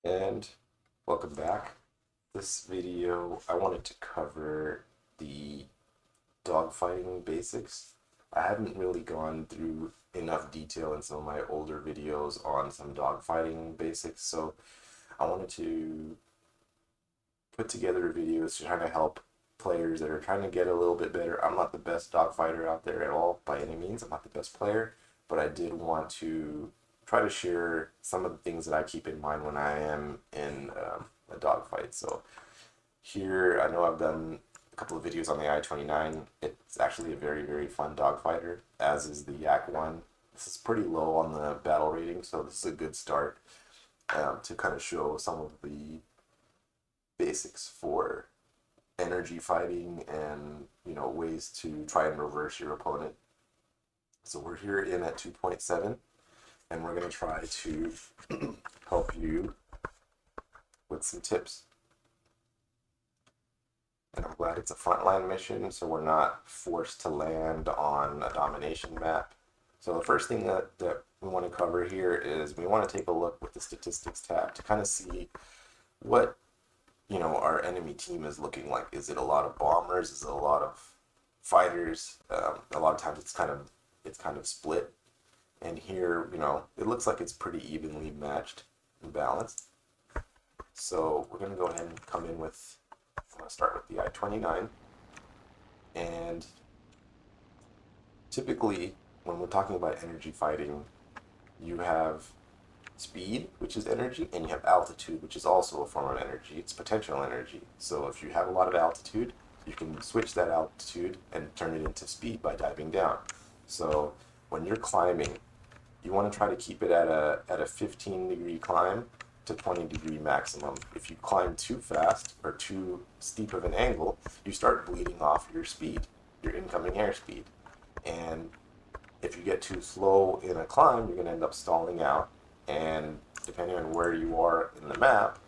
And welcome back. This video, I wanted to cover the dogfighting basics. I haven't really gone through enough detail in some of my older videos on some dogfighting basics, so I wanted to put together a video to try to help players that are trying to get a little bit better. I'm not the best dogfighter out there at all by any means. I'm not the best player, but I did want to try to share some of the things that I keep in mind when I am in a dogfight. So here, I know I've done a couple of videos on the I-29. It's actually a very, very fun dogfighter, as is the Yak 1. This is pretty low on the battle rating, so this is a good start to kind of show some of the basics for energy fighting and ways to try and reverse your opponent. So we're here in at 2.7, and we're going to try to help you with some tips. And I'm glad it's a frontline mission, so we're not forced to land on a domination map. So the first thing that we want to cover here is we want to take a look with the statistics tab to kind of see what our enemy team is looking like. Is it a lot of bombers? Is it a lot of fighters? A lot of times it's kind of split. And here, it looks like it's pretty evenly matched and balanced. So we're going to go ahead and come in with, I'm going to start with the I-29. And typically, when we're talking about energy fighting, you have speed, which is energy, and you have altitude, which is also a form of energy. It's potential energy. So if you have a lot of altitude, you can switch that altitude and turn it into speed by diving down. So when you're climbing, you want to try to keep it at a 15-degree climb to 20-degree maximum. If you climb too fast or too steep of an angle, you start bleeding off your speed, your incoming airspeed. And if you get too slow in a climb, you're going to end up stalling out. And depending on where you are in the map,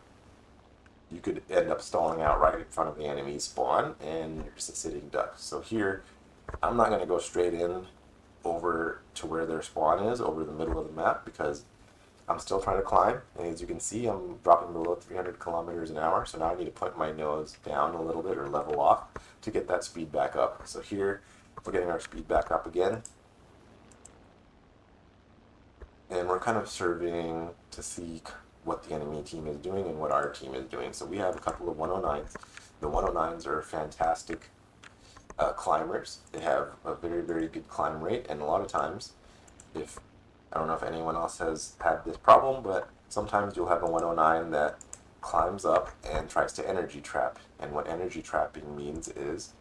you could end up stalling out right in front of the enemy spawn, and you're just a sitting duck. So here, I'm not going to go straight in over to where their spawn is, over the middle of the map, because I'm still trying to climb. And as you can see, I'm dropping below 300 kilometers an hour, so now I need to point my nose down a little bit or level off to get that speed back up. So here, we're getting our speed back up again. And we're kind of surveying to see what the enemy team is doing and what our team is doing. So we have a couple of 109s. The 109s are fantastic climbers. They have a very, very good climb rate, and a lot of times, I don't know if anyone else has had this problem, but sometimes you'll have a 109 that climbs up and tries to energy trap. And what energy trapping means is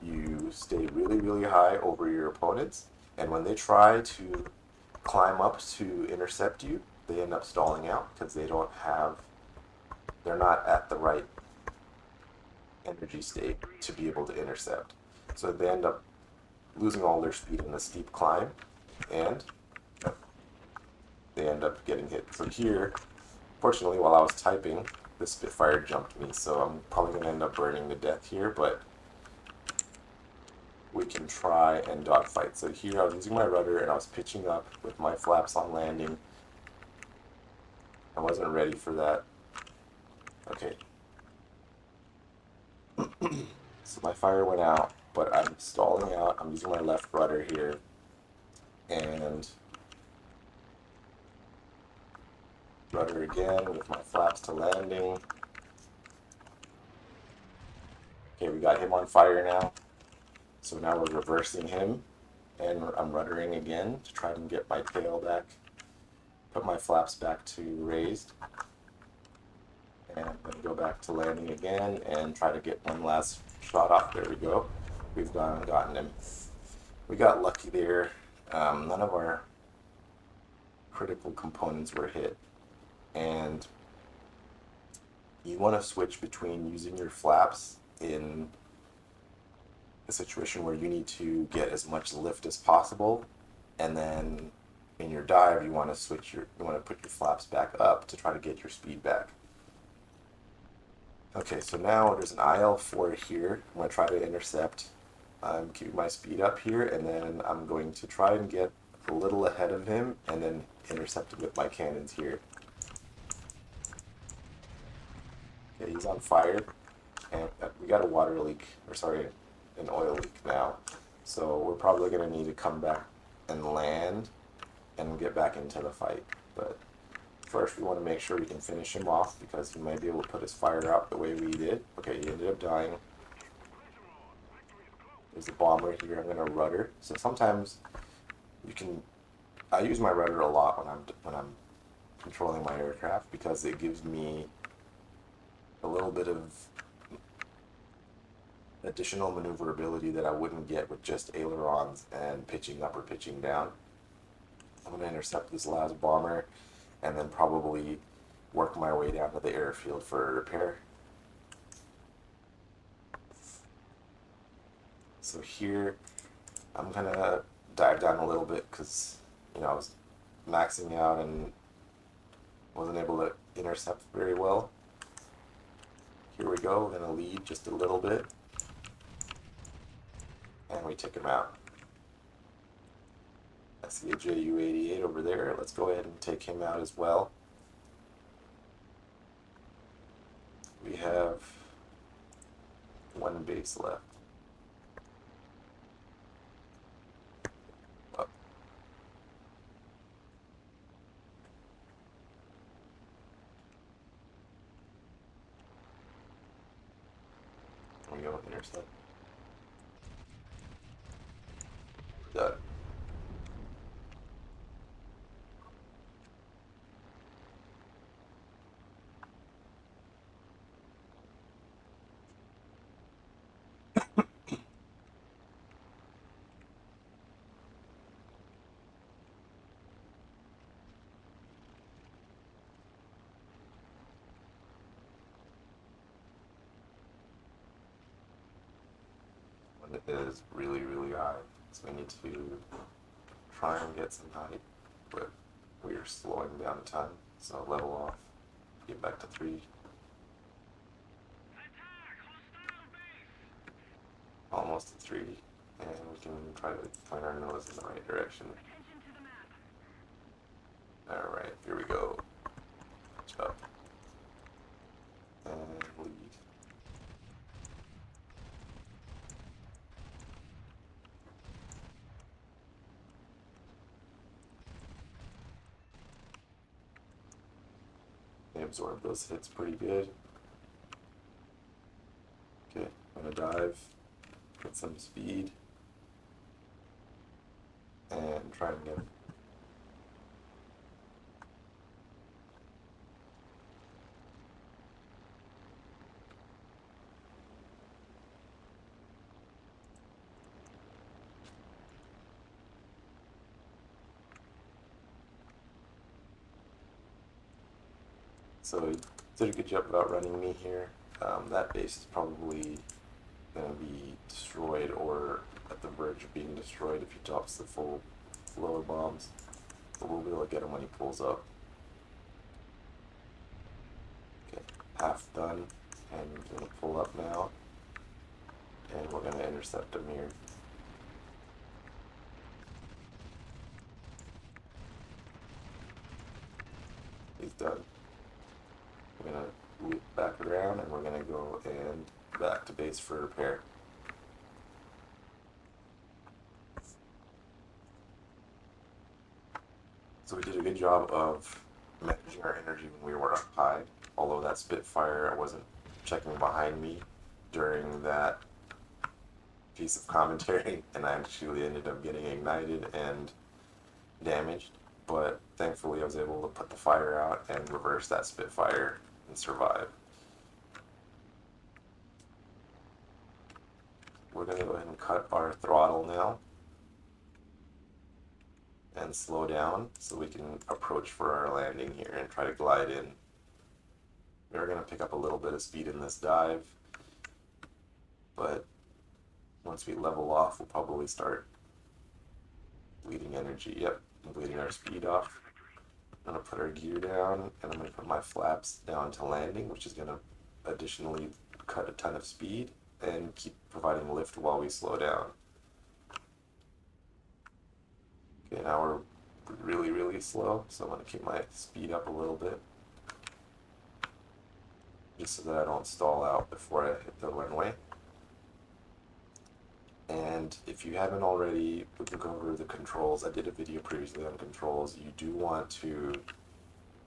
you stay really, really high over your opponents, and when they try to climb up to intercept you, they end up stalling out because they're not at the right energy state to be able to intercept. So they end up losing all their speed in the steep climb, and they end up getting hit. So here, fortunately, while I was typing, the Spitfire jumped me, so I'm probably going to end up burning to death here, but we can try and dogfight. So here I was using my rudder and I was pitching up with my flaps on landing. I wasn't ready for that. Okay. So my fire went out, but I'm stalling out. I'm using my left rudder here. And rudder again with my flaps to landing. Okay, we got him on fire now. So now we're reversing him, and I'm ruddering again to try and get my tail back, put my flaps back to raised, and then go back to landing again and try to get one last shot off. There we go. We've gotten him. We got lucky there. None of our critical components were hit, and you want to switch between using your flaps in a situation where you need to get as much lift as possible, and then in your dive you want to put your flaps back up to try to get your speed back. Okay, so now there's an IL-4 here. I'm going to try to intercept. I'm keeping my speed up here, and then I'm going to try and get a little ahead of him and then intercept it with my cannons here. Okay, he's on fire, and we got a water leak, or sorry, an oil leak now. So we're probably gonna need to come back and land and get back into the fight. But first, we want to make sure we can finish him off because he might be able to put his fire out the way we did. Okay, he ended up dying. There's a bomber here. I'm gonna rudder. So sometimes you can. I use my rudder a lot when I'm controlling my aircraft because it gives me a little bit of additional maneuverability that I wouldn't get with just ailerons and pitching up or pitching down. I'm going to intercept this last bomber and then probably work my way down to the airfield for a repair. So here, I'm going to dive down a little bit because, I was maxing out and wasn't able to intercept very well. Here we go, we're going to lead just a little bit. And we took him out. I see a Ju-88 over there. Let's go ahead and take him out as well. We have one base left. Up. There we go, intercept. Done. It is really, really high, so we need to try and get some height, but we are slowing down time, so level off, get back to 3. Almost at 3, and we can try to point our nose in the right direction. Alright, here we go. Up. And lead. They absorb those hits pretty good. Okay, I'm gonna dive, get some speed, and try and get. So he did a good job of outrunning me here. That base is probably going to be destroyed or at the verge of being destroyed if he drops the full flow of bombs. But we'll be able to get him when he pulls up. Okay, half done. And we're going to pull up now. And we're going to intercept him here. He's done. We're going to loop back around and we're going to go and back to base for repair. So we did a good job of managing our energy when we were up high, although that Spitfire, I wasn't checking behind me during that piece of commentary, and I actually ended up getting ignited and damaged, but thankfully I was able to put the fire out and reverse that Spitfire and survive. We're going to go ahead and cut our throttle now and slow down so we can approach for our landing here and try to glide in. We're going to pick up a little bit of speed in this dive, but once we level off, we'll probably start bleeding energy. Yep, I'm bleeding our speed off. I'm going to put our gear down, and I'm going to put my flaps down to landing, which is going to additionally cut a ton of speed and keep providing lift while we slow down. Okay, now we're really, really slow, so I'm going to keep my speed up a little bit. just so that I don't stall out before I hit the runway. And if you haven't already, we can go over the controls. I did a video previously on controls. You do want to,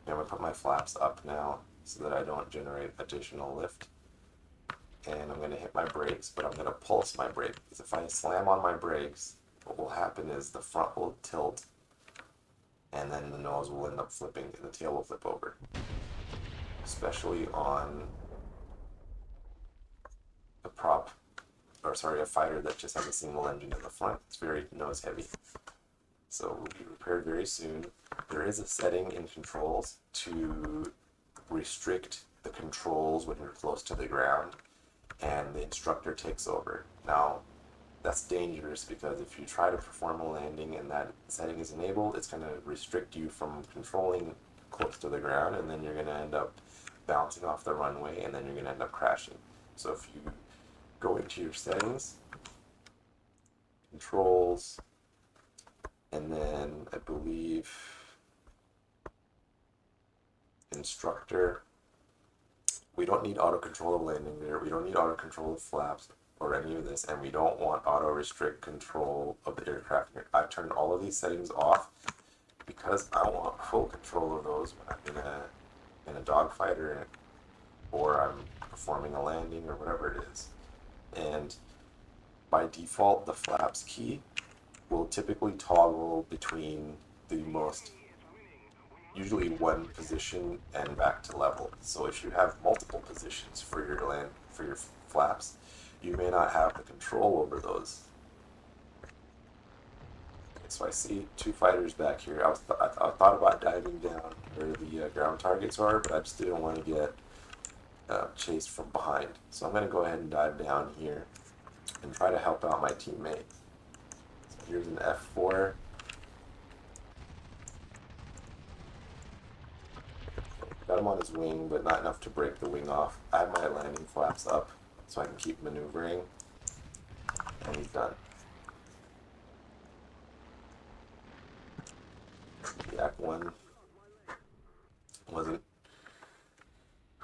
I'm going to put my flaps up now so that I don't generate additional lift. And I'm going to hit my brakes, but I'm going to pulse my brake, because if I slam on my brakes, what will happen is the front will tilt, and then the nose will end up flipping, and the tail will flip over. Especially on a a fighter that just has a single engine in the front. It's very nose heavy. So we'll be repaired very soon. There is a setting in controls to restrict the controls when you're close to the ground, and the instructor takes over. Now, that's dangerous because if you try to perform a landing and that setting is enabled, it's going to restrict you from controlling close to the ground, and then you're going to end up bouncing off the runway, and then you're going to end up crashing. So if you go into your settings, controls, and then I believe instructor, we don't need auto control of landing gear, we don't need auto control of flaps or any of this, and we don't want auto restrict control of the aircraft. I've turned all of these settings off because I want full control of those when I'm in a dogfighter or I'm performing a landing or whatever it is. And by default, the flaps key will typically toggle between the most, usually one position and back to level. So if you have multiple positions for your flaps, you may not have the control over those. Okay, so I see two fighters back here. I thought about diving down where the ground targets are, but I just didn't want to get chased from behind. So I'm going to go ahead and dive down here and try to help out my teammate. So here's an F4. Got him on his wing, but not enough to break the wing off. I have my landing flaps up so I can keep maneuvering, and he's done. Yak 1 wasn't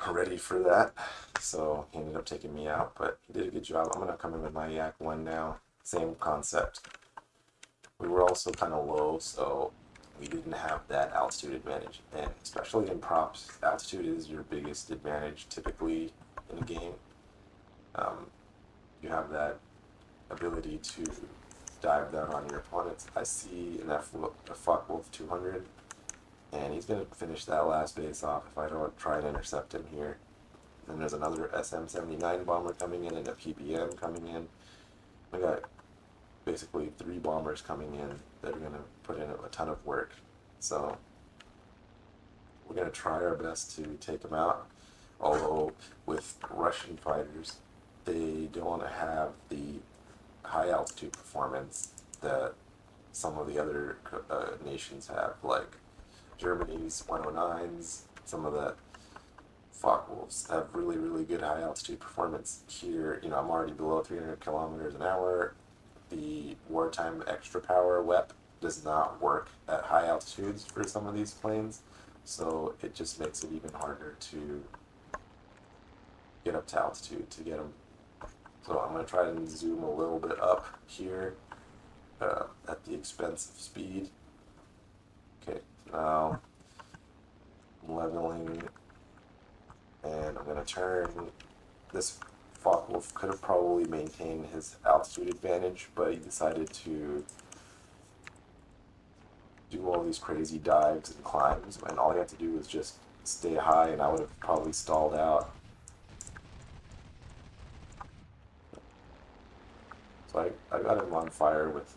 ready for that, so he ended up taking me out, but he did a good job. I'm going to come in with my Yak 1 now. Same concept. We were also kind of low, so we didn't have that altitude advantage, and especially in props, altitude is your biggest advantage typically in a game. You have that ability to dive down on your opponents. I see a Focke-Wulf 200, and he's going to finish that last base off if I don't try and intercept him here. Then there's another SM-79 bomber coming in and a PBM coming in. We got basically 3 bombers coming in that are going to put in a ton of work. So we're going to try our best to take them out. Although with Russian fighters, they don't have the high altitude performance that some of the other nations have, like Germany's 109s, some of the Focke-Wulfs have really, really good high altitude performance. Here, I'm already below 300 kilometers an hour. The wartime extra power WEP does not work at high altitudes for some of these planes, so it just makes it even harder to get up to altitude to get them. So I'm going to try and zoom a little bit up here at the expense of speed. Okay, now I'm leveling, and I'm going to turn. This Focke-Wulf could have probably maintained his altitude advantage, but he decided to do all these crazy dives and climbs, and all he had to do was just stay high, and I would have probably stalled out. So I got him on fire with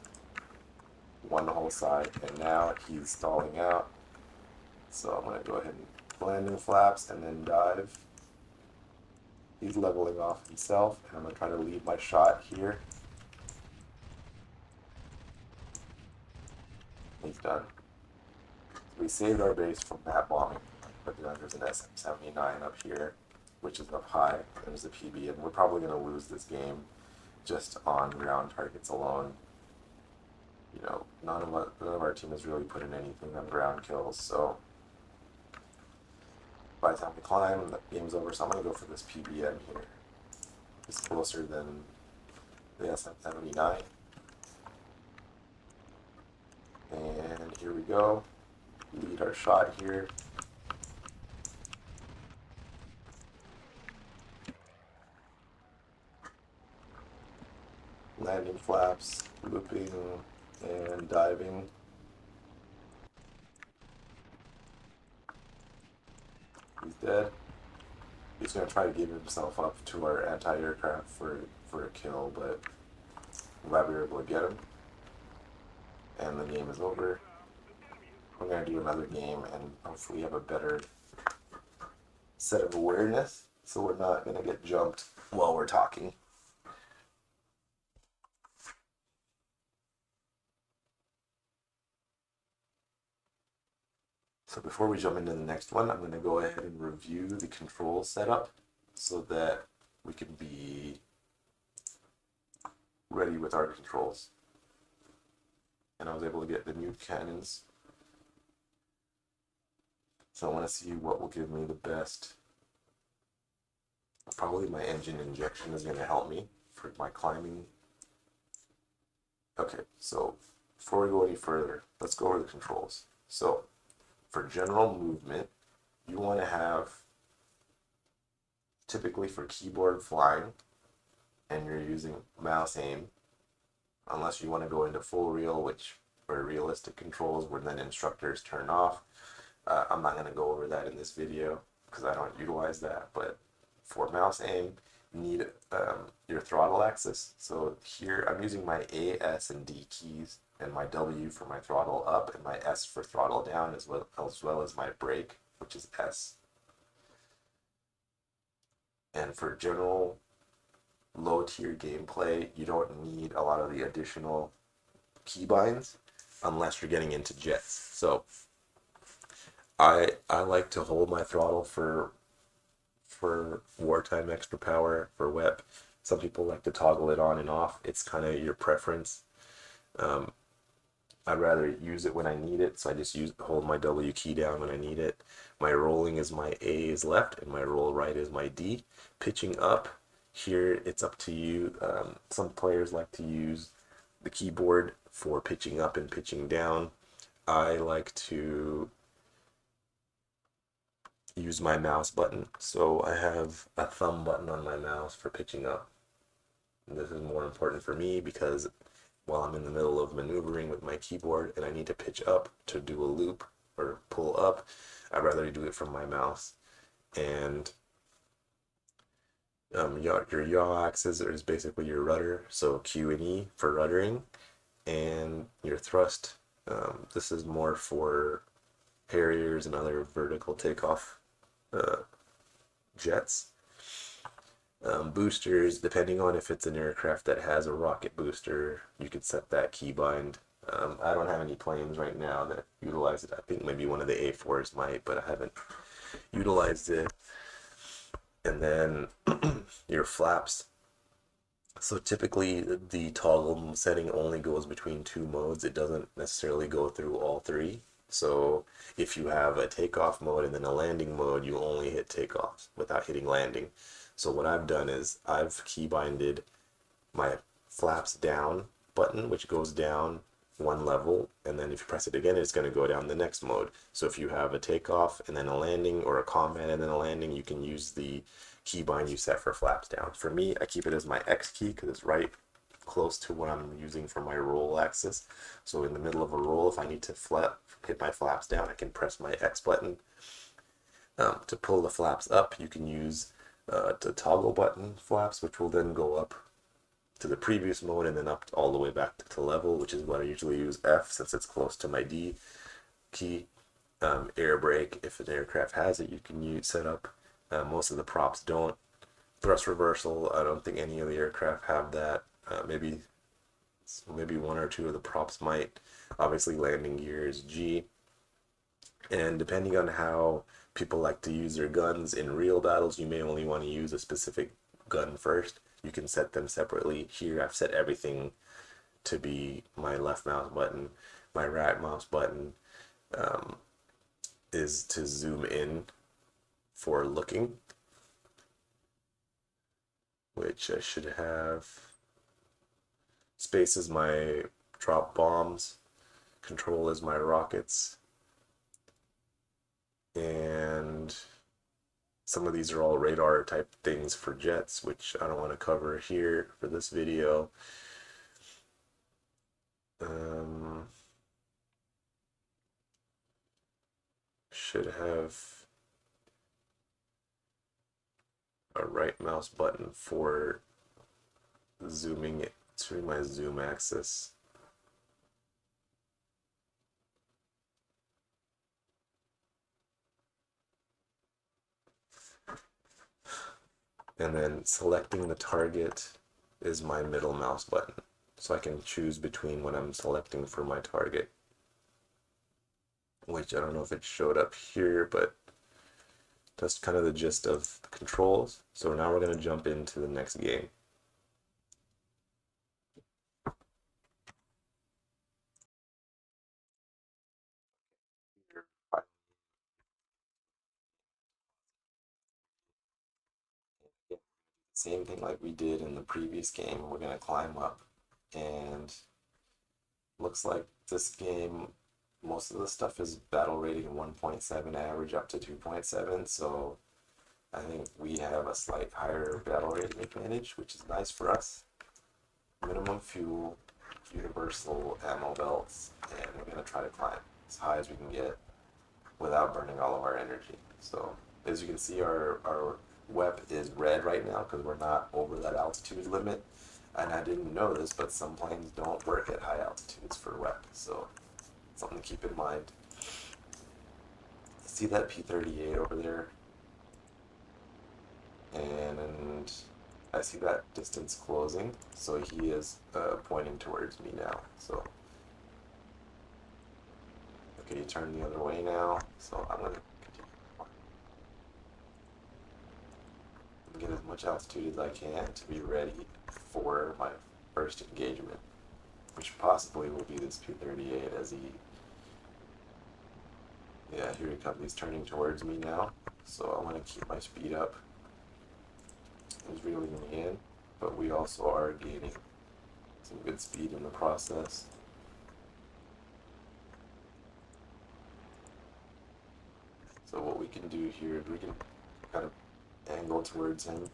one whole side, and now he's stalling out. So I'm going to go ahead and landing flaps and then dive. He's leveling off himself, and I'm going to try to lead my shot here. He's done. So we saved our base from that bombing, but then there's an SM-79 up here, which is up high. There's a PB, and we're probably going to lose this game just on ground targets alone. None of our team has really put in anything on ground kills, so By the time we climb, the game's over. So I'm gonna go for this PBM here. It's closer than the SM79. And here we go. Lead our shot here. Landing flaps, looping, and diving. He's dead. He's gonna try to give himself up to our anti-aircraft for a kill, but I'm glad we were able to get him. And the game is over. We're gonna do another game and hopefully have a better set of awareness, so we're not gonna get jumped while we're talking. So before we jump into the next one, I'm going to go ahead and review the control setup so that we can be ready with our controls. And I was able to get the new cannons. So I want to see what will give me the best. Probably my engine injection is going to help me for my climbing. Okay, so before we go any further, let's go over the controls. So for general movement, you want to have, typically for keyboard flying, and you're using mouse aim, unless you want to go into full reel, which are realistic controls where then instructors turn off. I'm not going to go over that in this video because I don't utilize that, but for mouse aim, you need your throttle axis. So here I'm using my A, S, and D keys, and my W for my throttle up, and my S for throttle down, as well as my brake, which is S. And for general low tier gameplay, you don't need a lot of the additional keybinds unless you're getting into jets. So I like to hold my throttle for wartime extra power for WEP. Some people like to toggle it on and off. It's kind of your preference. I'd rather use it when I need it, so I just hold my W key down when I need it. My rolling is my A is left, and my roll right is my D. Pitching up, here it's up to you. Some players like to use the keyboard for pitching up and pitching down. I like to use my mouse button, so I have a thumb button on my mouse for pitching up. And this is more important for me because while I'm in the middle of maneuvering with my keyboard and I need to pitch up to do a loop or pull up, I'd rather do it from my mouse. And your yaw axis is basically your rudder, so Q and E for ruddering, and your thrust. This is more for Harriers and other vertical takeoff jets. Boosters, depending on if it's an aircraft that has a rocket booster, you could set that keybind. I don't have any planes right now that utilize it. I think maybe one of the A4s might, but I haven't utilized it. And then your flaps. So typically the toggle setting only goes between two modes. It doesn't necessarily go through all three. So if you have a takeoff mode and then a landing mode, you only hit takeoff without hitting landing. So what I've done is I've keybinded my flaps down button, which goes down one level, and then if you press it again, it's going to go down the next mode. So if you have a takeoff and then a landing, or a combat and then a landing, you can use the keybind you set for flaps down. For me, I keep it as my X key because it's right close to what I'm using for my roll axis. So in the middle of a roll, if I need to hit my flaps down, I can press my X button. To pull the flaps up, you can use the toggle button flaps, which will then go up to the previous mode and then up all the way back to level, which is what I usually use F since it's close to my D key. Air brake, if an aircraft has it, you can set up. Most of the props don't. Thrust reversal, I don't think any of the aircraft have that. Maybe one or two of the props might. Obviously landing gear is G. And depending on how people like to use their guns in real battles, you may only want to use a specific gun first. You can set them separately. Here I've set everything to be my left mouse button. My right mouse button is to zoom in for looking, which I should have. Space is my drop bombs, control is my rockets, and some of these are all radar type things for jets, which I don't want to cover here for this video. Should have a right mouse button for zooming it to my zoom axis. And then selecting the target is my middle mouse button. So I can choose between when I'm selecting for my target, which I don't know if it showed up here, but that's kind of the gist of the controls. So now we're going to jump into the next game. Same thing like we did in the previous game. We're going to climb up, and looks like this game, most of the stuff is battle rating 1.7 average up to 2.7, so I think we have a slight higher battle rating advantage, which is nice for us. Minimum fuel, universal ammo belts, and we're going to try to climb as high as we can get without burning all of our energy. So as you can see, our WEP is red right now because we're not over that altitude limit. And I didn't know this, but some planes don't work at high altitudes for WEP, so something to keep in mind. See that P-38 over there? And I see that distance closing, so he is pointing towards me now. So, okay, you turn the other way now, so I'm going to get as much altitude as I can to be ready for my first engagement, which possibly will be this P-38 as he, yeah, here he comes, he's turning towards me now, so I want to keep my speed up. He's reeling me in, but we also are gaining some good speed in the process. So what we can do here is we can kind of angle towards him.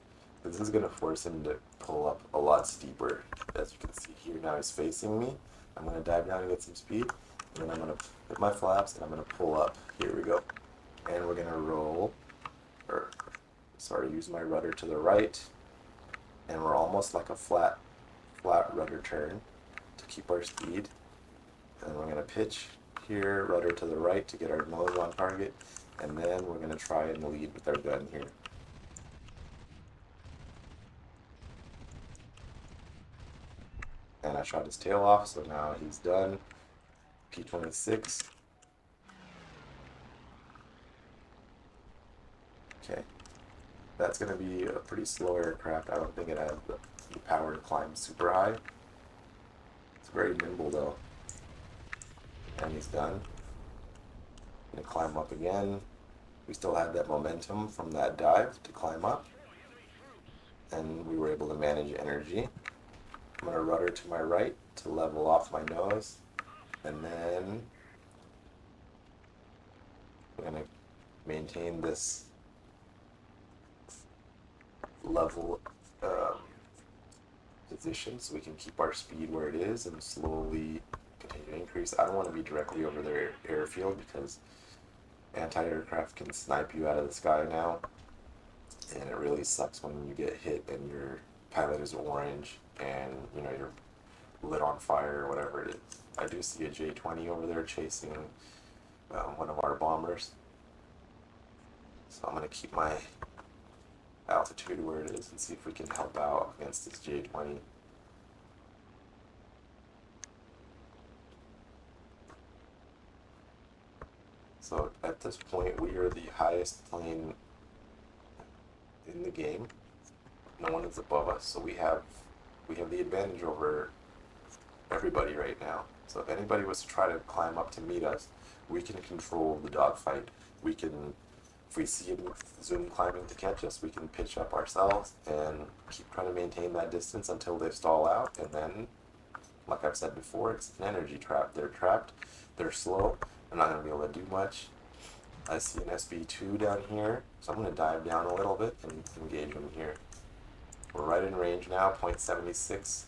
This is going to force him to pull up a lot steeper. As you can see here, now he's facing me. I'm going to dive down and get some speed, and then I'm going to hit my flaps, and I'm going to pull up. Here we go. And we're going to roll, or sorry, use my rudder to the right, and we're almost like a flat rudder turn to keep our speed. And we're going to pitch here, rudder to the right to get our nose on target, and then we're going to try and lead with our gun here. And I shot his tail off, so now he's done. P-26. Okay. That's going to be a pretty slow aircraft. I don't think it has the power to climb super high. It's very nimble though. And he's done. Gonna climb up again. We still had that momentum from that dive to climb up. And we were able to manage energy. I'm gonna rudder to my right to level off my nose. And then we're gonna maintain this level position so we can keep our speed where it is and slowly continue to increase. I don't want to be directly over their airfield because anti-aircraft can snipe you out of the sky now, and it really sucks when you get hit and your pilot is orange and you know you're lit on fire or whatever it is. I do see a J-20 over there chasing one of our bombers, so I'm going to keep my altitude where it is and see if we can help out against this J-20. So at this point we are the highest plane in the game. No one is above us, so we have the advantage over everybody right now. So if anybody was to try to climb up to meet us, we can control the dogfight. We can If we see him zoom climbing to catch us, we can pitch up ourselves and keep trying to maintain that distance until they stall out. And then, like I've said before, it's an energy trap. They're trapped, they're slow, they're not going to be able to do much. I see an SB2 down here, so I'm going to dive down a little bit and engage him here. We're right in range now, 0.76.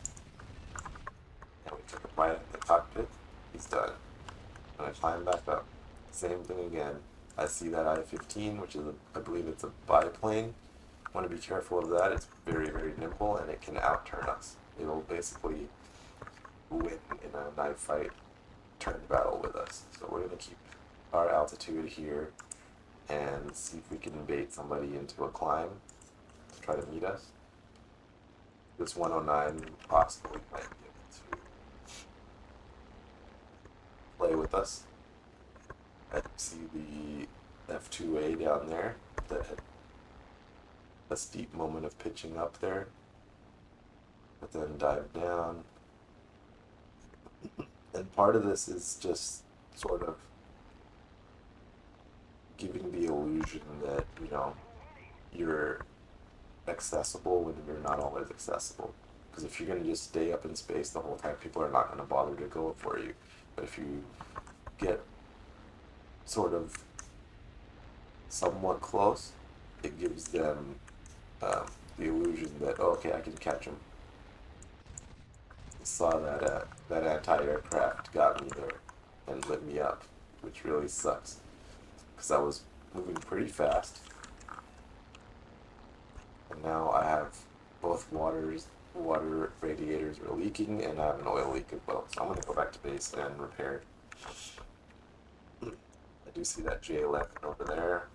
And we took a bite at the cockpit. He's done. I'm going to climb back up. Same thing again. I see that I-15, which is, I believe it's a biplane. I want to be careful of that. It's very, very nimble, and it can outturn us. It'll basically win in a knife fight, turn battle with us. So we're going to keep our altitude here and see if we can bait somebody into a climb to try to meet us. This 109 possibly might be able to play with us. I see the F2A down there that had a steep moment of pitching up there, but then dive down. And part of this is just sort of giving the illusion that, you know, you're accessible when you're not always accessible. Because if you're going to just stay up in space the whole time, people are not going to bother to go for you. But if you get sort of somewhat close, it gives them the illusion that, oh, okay, I can catch them. I saw that that anti-aircraft got me there and lit me up, which really sucks because I was moving pretty fast. And now I have both water radiators are leaking, and I have an oil leak as well. So I'm going to go back to base and repair. I do see that J11 over there.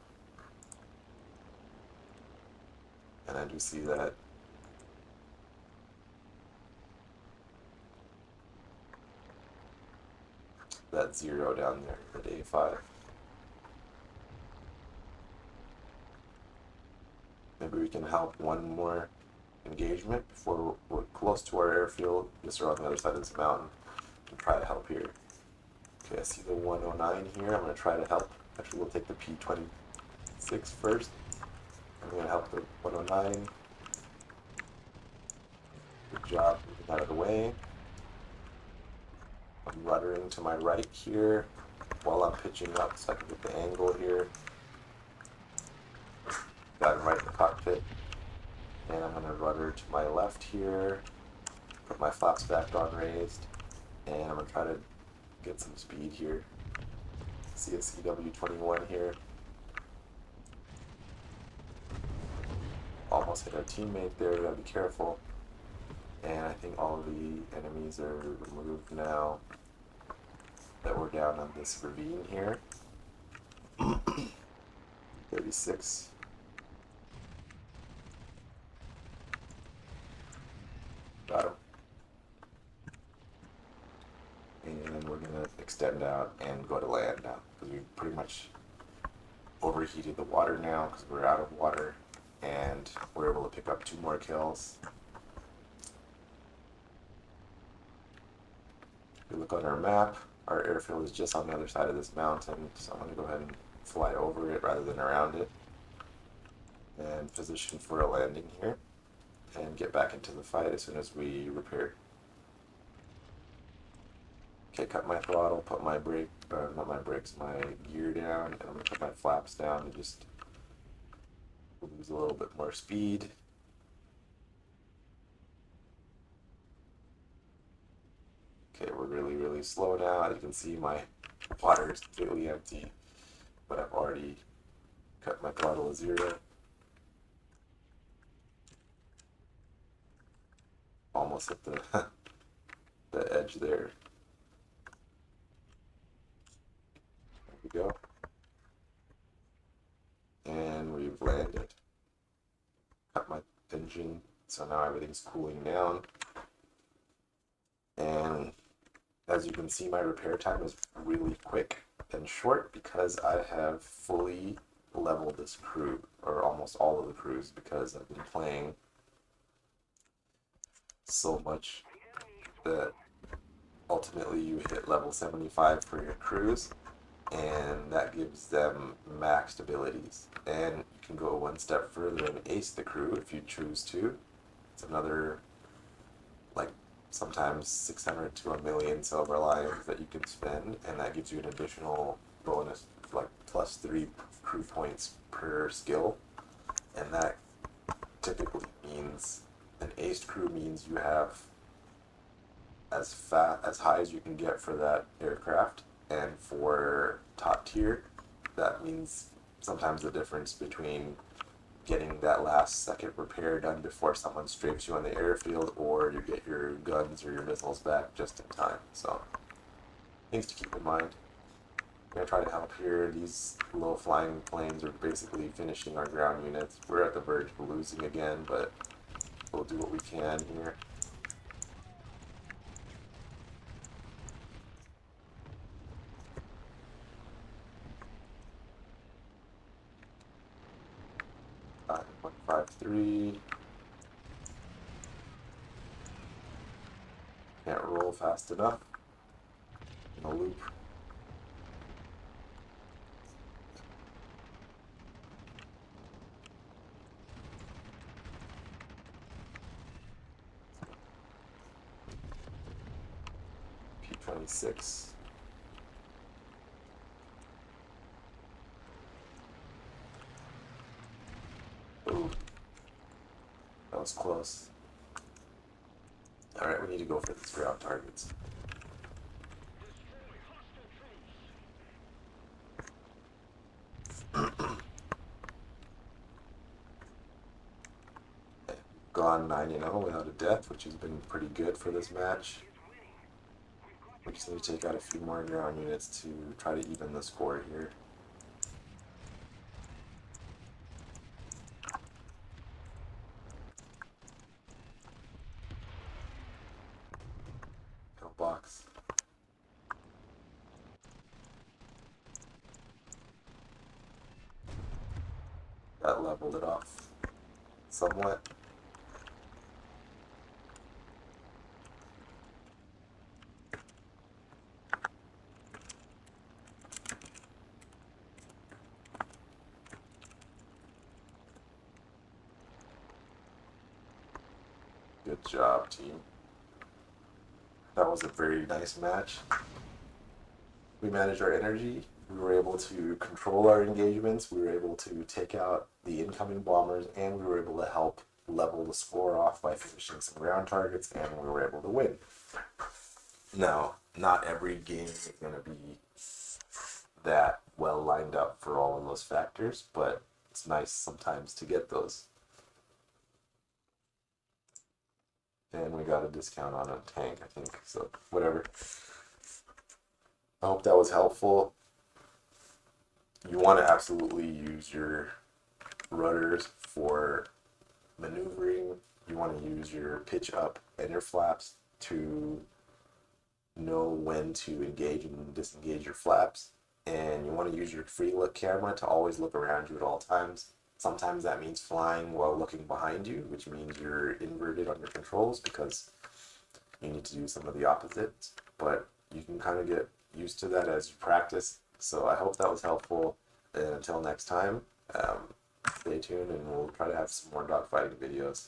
And I do see that 0 down there at A5. Maybe we can help one more engagement before we're close to our airfield, just around the other side of this mountain, and try to help here. Okay, I see the 109 here. I'm going to try to help. Actually, we'll take the P26 first. I'm going to help the 109. Good job moving out of the way. I'm ruddering to my right here while I'm pitching up so I can get the angle here. Got him right in the cockpit. And I'm going to rudder to my left here. Put my flaps back on raised. And I'm going to try to get some speed here. See a CW21 here. Almost hit our teammate there, we gotta be careful. And I think all of the enemies are removed now that we're down on this ravine here. 36. Got him. And we're gonna extend out and go to land now because we've pretty much overheated the water now because we're out of water, and we're able to pick up 2 more kills. If we look on our map, our airfield is just on the other side of this mountain, so I'm going to go ahead and fly over it rather than around it and position for a landing here and get back into the fight as soon as we repair. Okay, cut my throttle, put my brake, not my brakes, my gear down, and I'm going to put my flaps down to just lose a little bit more speed. Okay, we're really, really slow now. As you can see, my water is completely empty, but I've already cut my throttle to 0. Almost hit the, the edge there. There we go. And we've landed. Cut my engine, so now everything's cooling down. And as you can see, my repair time is really quick and short because I have fully leveled this crew, or almost all of the crews, because I've been playing so much that ultimately you hit level 75 for your crews, and that gives them maxed abilities. And you can go one step further and ace the crew if you choose to. It's another, like, sometimes 600 to a million silver lions that you can spend, and that gives you an additional bonus, like +3 crew points per skill. And that typically means an aced crew means you have as high as you can get for that aircraft, and for top tier, that means sometimes the difference between getting that last second repair done before someone strafes you on the airfield, or you get your guns or your missiles back just in time. So things to keep in mind. I'm gonna try to help here. These low flying planes are basically finishing our ground units. We're at the verge of losing again, but we'll do what we can here. Five, 153. Can't roll fast enough. In a loop. P26. Ooh, that was close. Alright, we need to go for these ground targets. Gone 9-0 without a death, which has been pretty good for this match. We just need to take out a few more ground units to try to even the score here. Box. That leveled it off somewhat. Good job, team. That was a very nice match. We managed our energy. We were able to control our engagements. We were able to take out the incoming bombers, and we were able to help level the score off by finishing some ground targets, and we were able to win. Now, not every game is going to be that well lined up for all of those factors, but it's nice sometimes to get those. And we got a discount on a tank, I think, so whatever. I hope that was helpful. You want to absolutely use your rudders for maneuvering. You want to use your pitch up and your flaps to know when to engage and disengage your flaps. And you want to use your free look camera to always look around you at all times. Sometimes that means flying while looking behind you, which means you're inverted on your controls because you need to do some of the opposites. But you can kind of get used to that as you practice. So I hope that was helpful. And until next time, stay tuned and we'll try to have some more dogfighting videos.